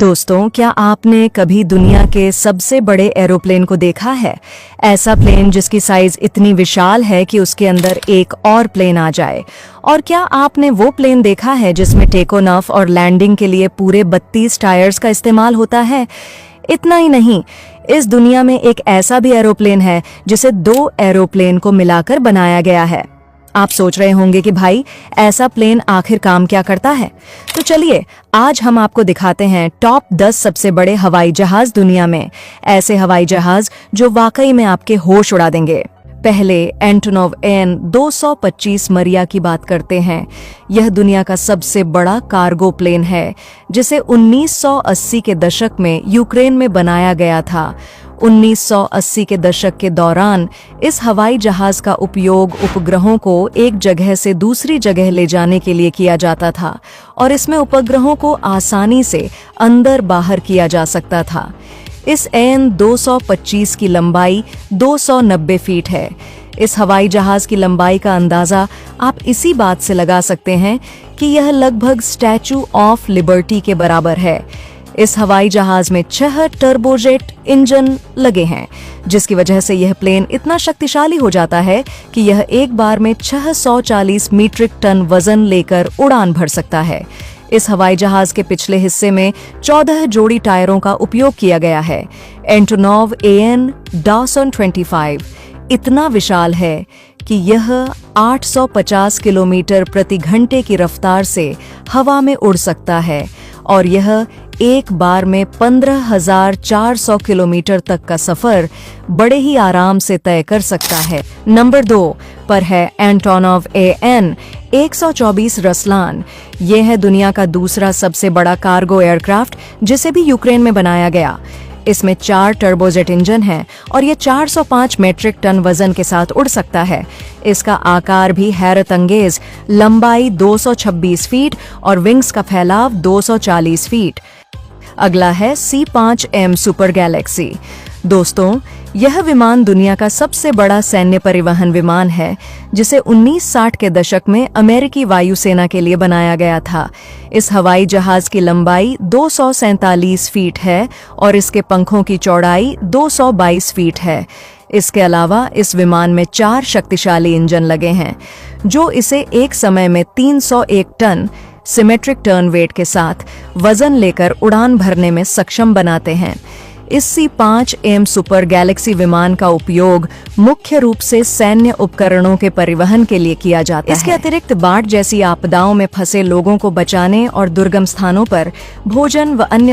दोस्तों, क्या आपने कभी दुनिया के सबसे बड़े एरोप्लेन को देखा है? ऐसा प्लेन जिसकी साइज इतनी विशाल है कि उसके अंदर एक और प्लेन आ जाए। और क्या आपने वो प्लेन देखा है जिसमें टेक ऑफ और लैंडिंग के लिए पूरे 32 टायर्स का इस्तेमाल होता है? इतना ही नहीं, इस दुनिया में एक ऐसा भी एरोप्लेन है जिसे 2 एरोप्लेन को मिलाकर बनाया गया है। आप सोच रहे होंगे कि भाई ऐसा प्लेन आखिर काम क्या करता है? तो चलिए आज हम आपको दिखाते हैं टॉप 10 सबसे बड़े हवाई जहाज दुनिया में, ऐसे हवाई जहाज जो वाकई में आपके होश उड़ा देंगे। पहले एंटोनोव एन 225 मरिया की बात करते हैं। यह दुनिया का सबसे बड़ा कार्गो प्लेन है जिसे 1980 के दशक में यूक्रेन में बनाया गया था। 1980 के दशक के दौरान इस हवाई जहाज का उपयोग उपग्रहों को एक जगह से दूसरी जगह ले जाने के लिए किया जाता था और इसमें उपग्रहों को आसानी से अंदर बाहर किया जा सकता था। इस एन 225 की लंबाई 290 फीट है। इस हवाई जहाज की लंबाई का अंदाजा आप इसी बात से लगा सकते हैं कि यह लगभग स्टैचू ऑफ लिबर्टी के बराबर है। इस हवाई जहाज में 6 टर्बोजेट इंजन लगे हैं, जिसकी वजह से यह प्लेन इतना शक्तिशाली हो जाता है कि यह एक बार में 640 मीट्रिक टन वजन लेकर उड़ान भर सकता है। इस हवाई जहाज के पिछले हिस्से में 14 जोड़ी टायरों का उपयोग किया गया है। एंटोनोव एन 225 इतना विशाल है कि यह 850 किलोमीटर प्रति घंटे की रफ्तार से हवा में उड़ सकता है और यह एक बार में 15,400 किलोमीटर तक का सफर बड़े ही आराम से तय कर सकता है। नंबर 2 पर है एंटोनोव एन 124 रसलान। यह है दुनिया का दूसरा सबसे बड़ा कार्गो एयरक्राफ्ट जिसे भी यूक्रेन में बनाया गया। इसमें 4 टर्बोजेट इंजन हैं और यह 405 मीट्रिक टन वजन के साथ उड़ सकता है। इसका आकार भी हैरत अंगेज, लंबाई 226 फीट और विंग्स का फैलाव 240 फीट। अगला है C-5M सुपर गैलेक्सी। दोस्तों, यह विमान दुनिया का सबसे बड़ा सैन्य परिवहन विमान है जिसे 1960 के दशक में अमेरिकी वायुसेना के लिए बनाया गया था। इस हवाई जहाज की लंबाई 247 फीट है और इसके पंखों की चौड़ाई 222 फीट है। इसके अलावा इस विमान में 4 शक्तिशाली इंजन लगे हैं जो इसे एक समय में 301 टन सिमेट्रिक टर्न वेट के साथ वजन लेकर उड़ान भरने में सक्षम बनाते हैं। इस C-5M सुपर गैलेक्सी विमान का उपयोग मुख्य रूप से सैन्य उपकरणों के परिवहन के लिए किया जाता है। इसके अतिरिक्त बाढ़ जैसी आपदाओं में फंसे लोगों को बचाने और दुर्गम स्थानों पर भोजन व अन्य